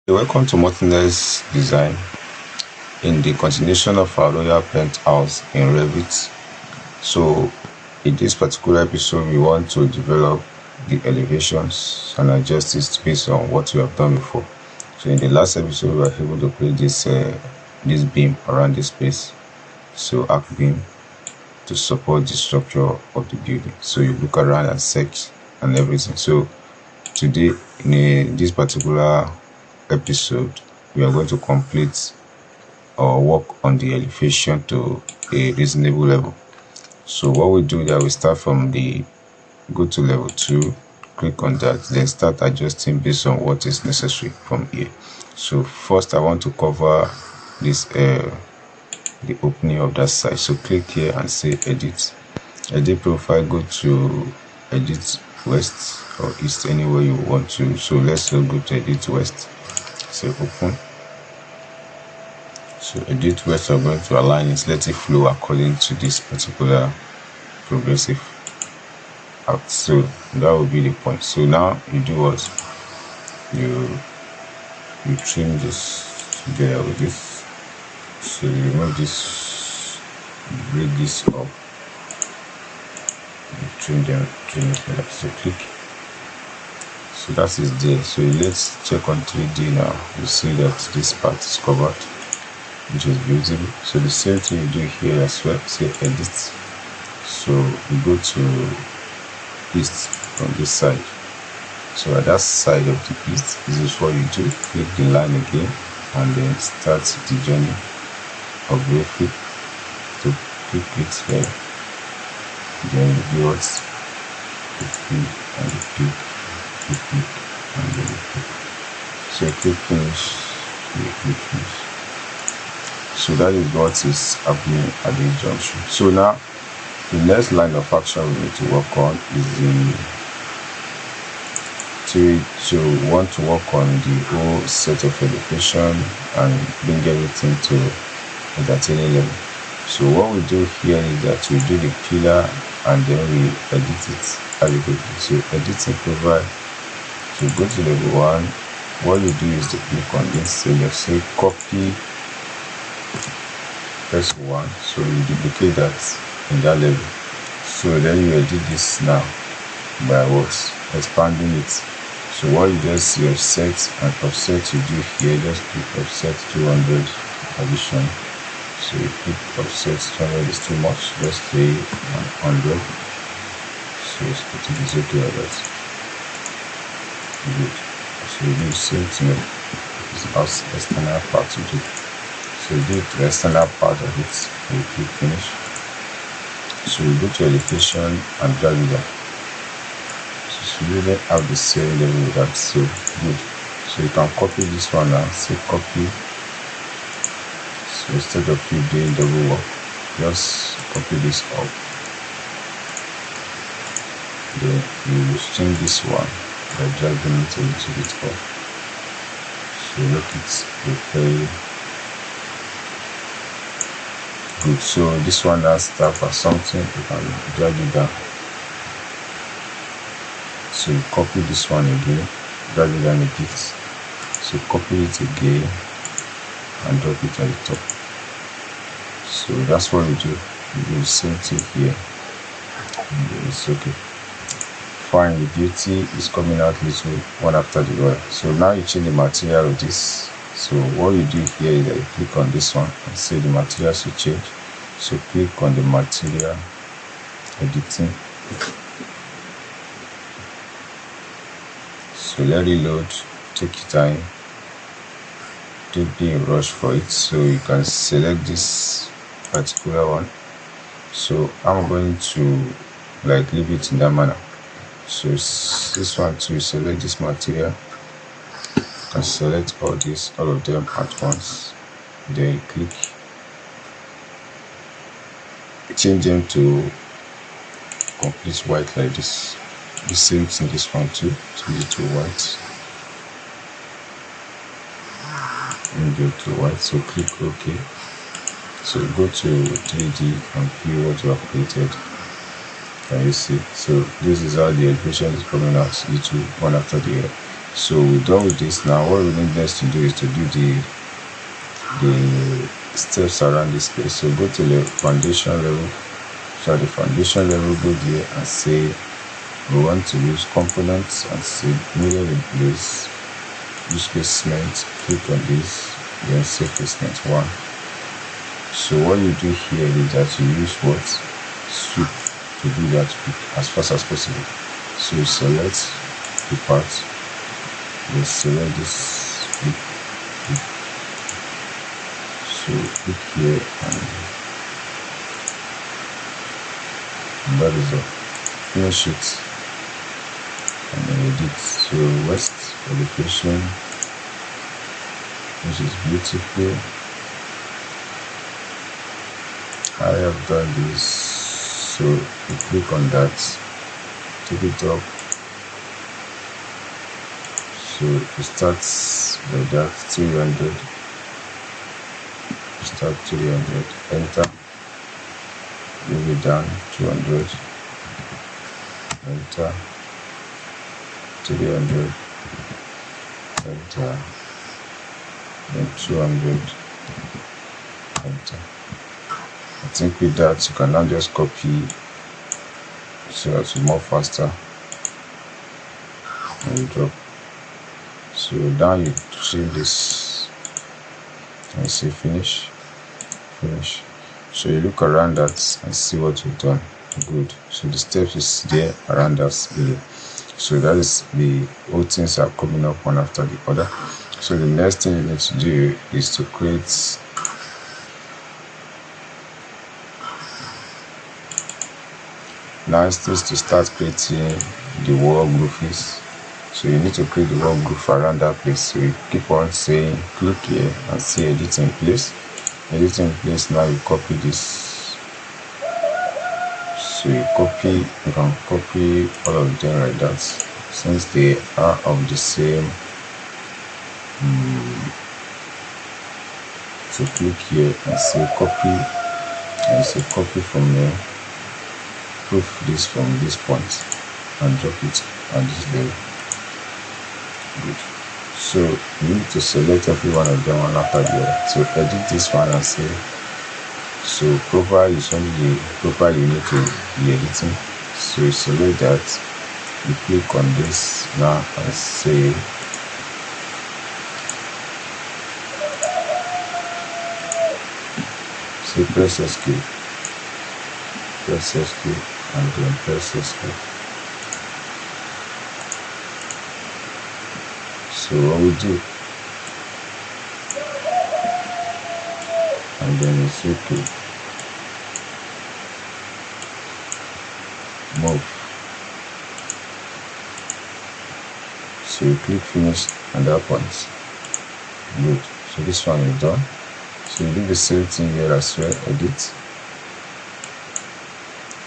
Welcome to Martinez Design. In the continuation of our royal penthouse in Revit. So in this particular episode, we want to develop the elevations and adjust it based on what we have done before. So in the last episode, we were able to create this beam around this space, so arc beam, to support the structure of the building. So you look around and search and everything. So today, in this particular episode, we are going to complete or work on the elevation to a reasonable level. So what we do that, we start from go to level 2, click on that, then start adjusting based on what is necessary from here. So first I want to cover this the opening of that side. So click here and say edit profile, go to edit west or east, anywhere you want to. So let's go to edit west, say open. So edit west, we're going to align it, let it flow according to this particular progressive out. So that will be the point. So now you do what, you trim this together with this. So you remove this, break this up, you trim it together. So click. So that is there. So let's check on 3D now. You see that this part is covered, which is visible. So the same thing you do here as well. Say edit. So you go to east from this side. So at that side of the east, this is what you do. Click the line again and then start the journey of Revit to click it here. Then you do what? The click and the click, the click and then the click. So click finish, you click finish. So that is what is happening at this junction. So now the next line of action we need to work on is to want to work on the whole set of elevation and bring everything to entertaining level. So what we do here is that we do the pillar and then we edit it adequately. So editing provide. So go to level 1. What you do is to click on this. So you say copy, press 1. So you duplicate that in that level. So then you edit this now by what? Expanding it. So what you just see, offset and offset, you do here, just click offset 200 addition. So you click offset 200 is too much, just say 100. So it's putting this okay like that. Good. So you do the same thing. It's also external part to do. So you do the external part of it, and you click finish. So you go to elevation and drag it down. So you really have the same level with that. So good. So you can copy this one now. Say copy. So instead of you doing double work, just copy this up. Then you change this one by dragging it a little bit up. So look, it's very good. So this one has stuff or something, you can drag it down. So you copy this one again, drag it down a bit. So copy it again and drop it at the top. So that's what we do. We do the same thing here. And it's okay. Fine, the beauty is coming out little one after the other. So now you change the material of this. So what you do here is that you click on this one and say the material should change. So click on the material, editing. So let it load, take your time, don't be in rush for it. So you can select this particular one. So I'm going to leave it in that manner. So this one too, select this material, you can select all of them at once, then click, change them to complete white like this. The same thing this one too, change it to white and go to white. So click OK. So go to 3D and view what you have created. Can you see? So this is how the elevation is coming out, little one after the other. So we're done with this. Now what we need next to do is to do the steps around this place. So go to the foundation level. So at the foundation level, go there and say we want to use components and say mirror in place, use placement, click on this, then say placement 1. So what you do here is that you use what? Sweep to do that as fast as possible. So you select the part, then select this sweep. So click here and that is all. Finish it and then edit. So west elevation, which is beautiful. I have done this. So you click on that, take it up. So it starts like that, 300. Start 300, enter, move it down 200, enter, 300, enter, then 200, enter. I think with that you can now just copy so that it's more faster and you drop. So now you see this and say finish. So you look around that and see what you've done. Good. So the steps is there around us. So that is the all things are coming up one after the other. So the next thing you need to do is to create is to start creating the wall grooves. So you need to create the wall groove around that place. So you keep on saying click here and say edit in place. Edit in place. Now you copy this. So you can copy all of them like that since they are of the same. So click here and say copy, and say copy from here, proof this from this point and drop it on this level. Good. So you need to select every one of them one after the other. So edit this one and say, so profile is only the profile you need to be editing. So you select that, you click on this now and say press escape, and then press escape. So what we do, and then it's okay, move. So you click finish at that point. Good. So this one is done. So you do the same thing here as well, edit.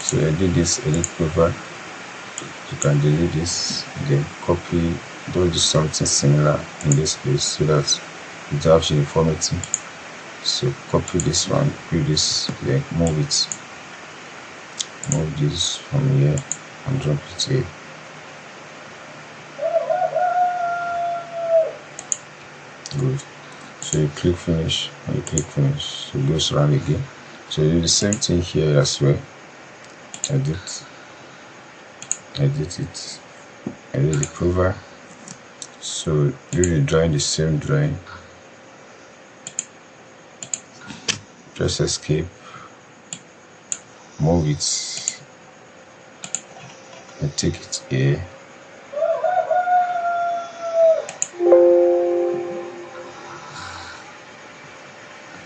So edit this, edit profile. You can delete this, then copy, do something similar in this place so that it has uniformity. So copy this one, do this, then move it. Move this from here and drop it here. Good. So you click finish and you click finish. So it goes around again. So you do the same thing here as well. Edit it, edit the cover. So do the drawing, the same drawing. Press escape, move it and take it here.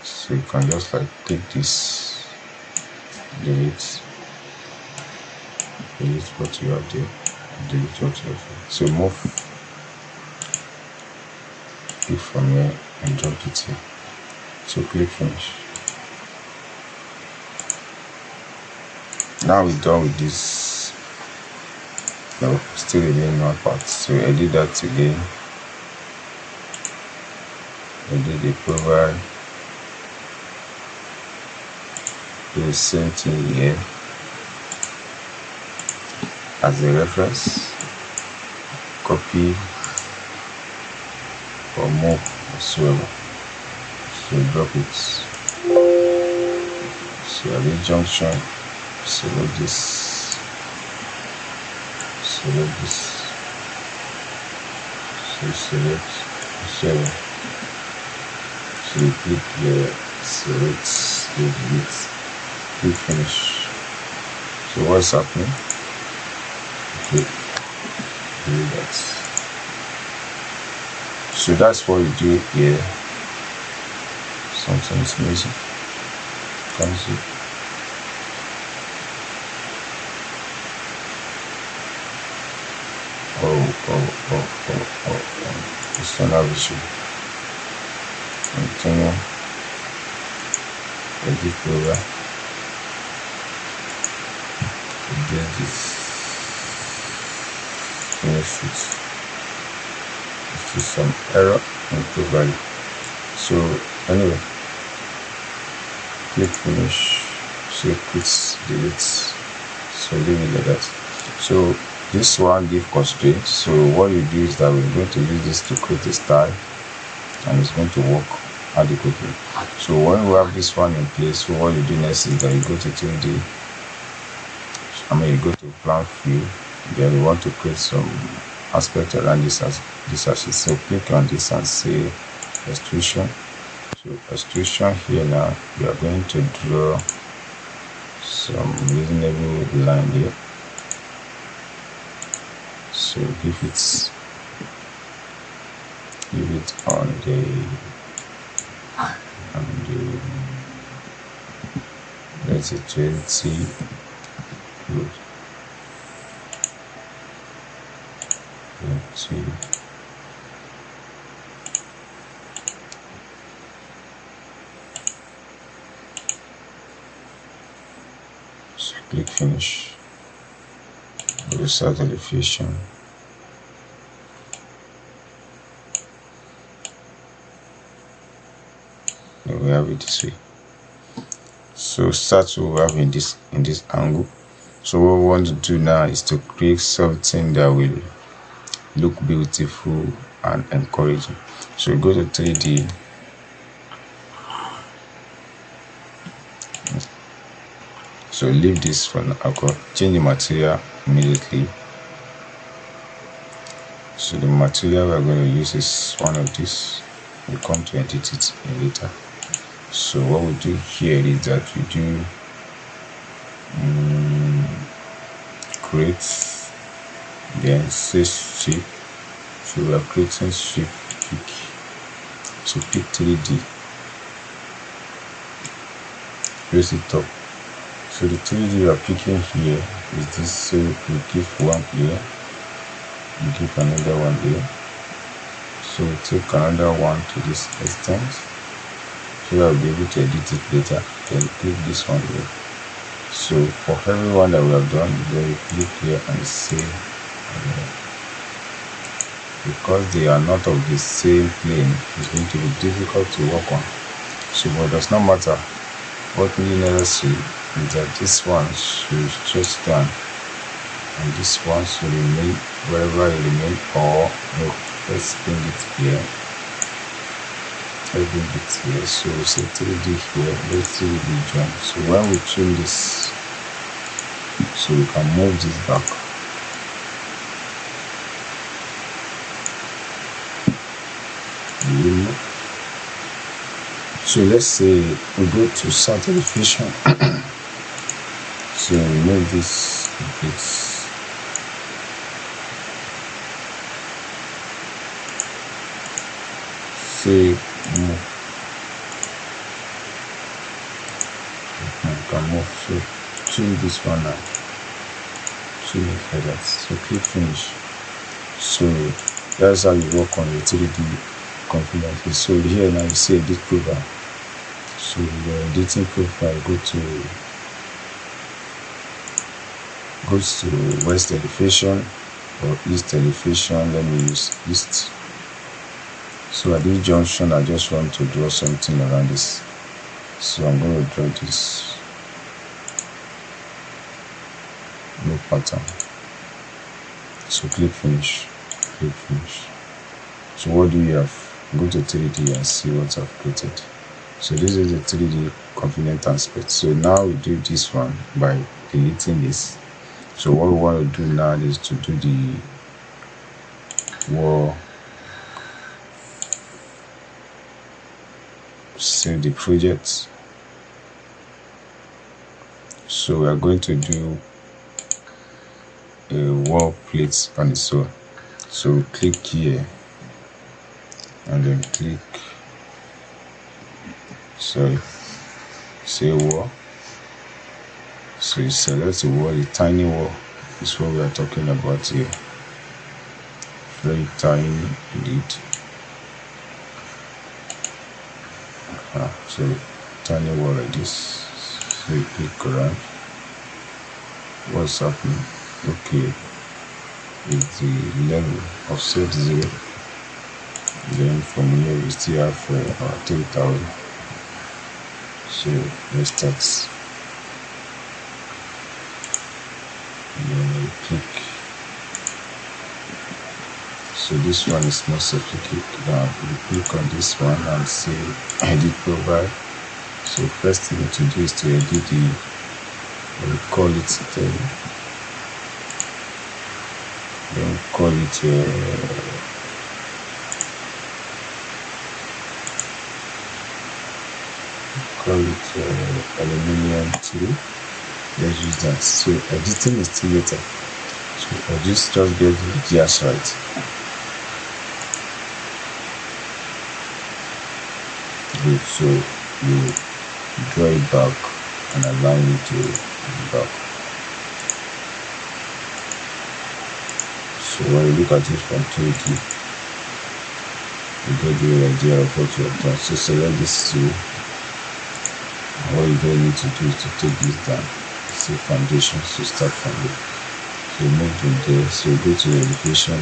So you can just like take this, delete what you have there, delete what you have there. So move it from here and drop it here. So click finish. Now we're done with this. No, still remain one part. So edit that again. Edit the profile. Do the same thing here as a reference. Copy or move whatsoever. So drop it. So at this junction, select this, select this, so select 7. So you click here, select, delete, click finish. So what's happening? Okay, do that. So that's what you do here. Something is missing. Can see. Oh. It's another issue. Continue. Edit program. Get this. Finish it. This is some error and value. So anyway, click finish. So quit, delete. So leave it like that. So this one give constraints. So what you do is that we're going to use this to create a style, and it's going to work adequately. So when we have this one in place, so what you do next is that you go to 3D. You go to plan view. Then you want to create some aspect around this axis. So click on this and say extrusion. So extrusion here now, we are going to draw some reasonable line here. So give it on the let's say 20. Good. 20. So click finish. Reset elevation. Then we have it this way. So start to have in this angle. So what we want to do now is to create something that will look beautiful and encouraging. So go to 3D. So leave this for now. Change the material immediately. So the material we're going to use is one of these. We'll come to edit it later. So what we do here is that we do create, then say shape. So we are creating shape, pick. So pick 3D, press it up. So the 3D we are picking here is this. So we give one here, we give another one here. So we take another one to this extent, so I'll be able to edit it later. Then click this one here. So for every one that we have done, then you click here and save. Because they are not of the same plane, it's going to be difficult to work on. So but it does not matter. What we necessary is that this one should stretch down and this one should remain wherever it remains, or no, let's bring it here. Let's bring it here. So we say 3D here, let's 3D join. So when we trim this, so we can move this back. So let's say we go to start elevation. So we make this a bit. Say move. You can move. So change this one now. Change it like that. So click finish. So that's how you work on your 3D configuration. So here now you see edit profile. So your editing profile, goes to west elevation or east elevation. Let me use east. So at this junction I just want to draw something around this. So I'm going to draw this no pattern. So click finish. Click finish. So what do we have? go to 3D and see what I've created. So this is the 3D convenient aspect. So now we do this one by deleting this. So what we want to do now is to do the wall. Save the project. So we are going to do a wall plate on its own. So click here and then click, say wall. So you select the wall, the tiny wall is what we are talking about here. Very tiny indeed. So tiny wall like this. So you click around. What's happening? Okay, it's the level of set 0. Then from here we still have our 3000. So let's start. Then we click. So this one is more sophisticated. We click on this one and say edit profile. So first thing to do is to edit the, we call it then call it aluminium 2. Let's use that. So editing is still later. So I just get the gears right. Good. So you draw it back and align it to the back. So when you look at it from 2D, you get the idea of what you have done. So select this tool. What you don't need to do is to take this down. Say foundation. So start from here. So move to there. So go to the elevation,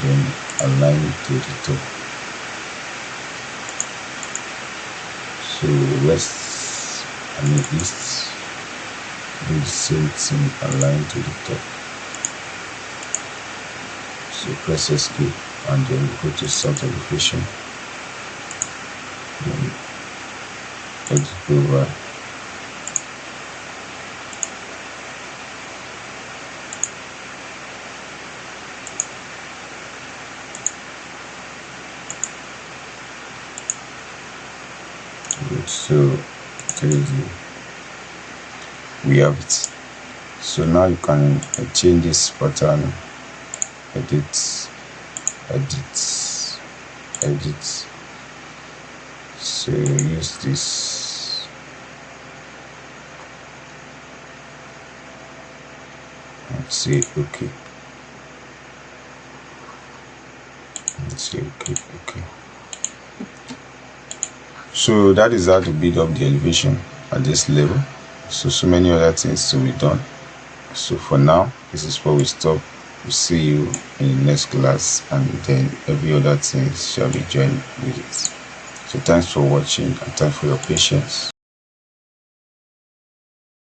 then align it to the top. So west and east, do the same thing, align to the top. So press escape and then go to south elevation. Then edit over. Good. So we have it. So now you can change this pattern. Edit. So use this and say okay. And say okay. So that is how to build up the elevation at this level. So many other things to be done. So for now, this is where we stop. We'll see you in the next class, and then every other thing shall be joined with it. So thanks for watching and thanks for your patience.